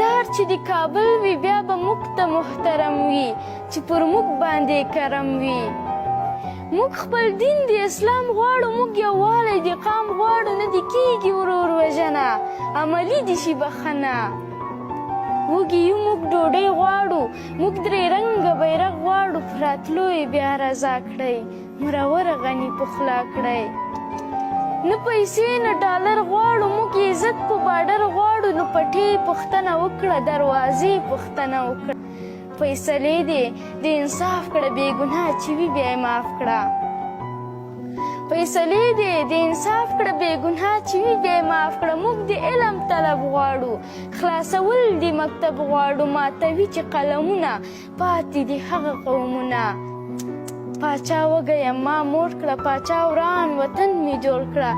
مالدار چې د کابل وي بیا به موږ ته محترم وي چې پر موږ باندې کرم وي. موږ خپل دین د اسلام غواړو، موږ یووالی د قام غواړو، نه دې کېږي ورور وژنه، عملي دې شي بخښنه. وږي یو موږ ډوډۍ غواړو، موږ درې رنګه بیرغ غواړو، په راتلو یې بیا رضا کړئ، مرور غني پخلا کړئ. نه پیسې نه ډالر غواړو، موږ عزت په باډر غواړو، نو پټې پوښتنه وکړه، دروازې پوښتنه وکړه. فیصلې دې د انصاف کړه، بې ګناه چې وي بیا یې معاف کړه. فیصلې دې د انصاف کړه، بې ګناه چې وي بیا یې معاف کړه. موږ د علم طلب غواړو، خلاصول د مکتب غواړو، ماتوي چې قلمونه پاتې دي هغه قومونه. پاچا وږی یم ما موړ کړه، پاچا وران وطن مې جوړ کړه.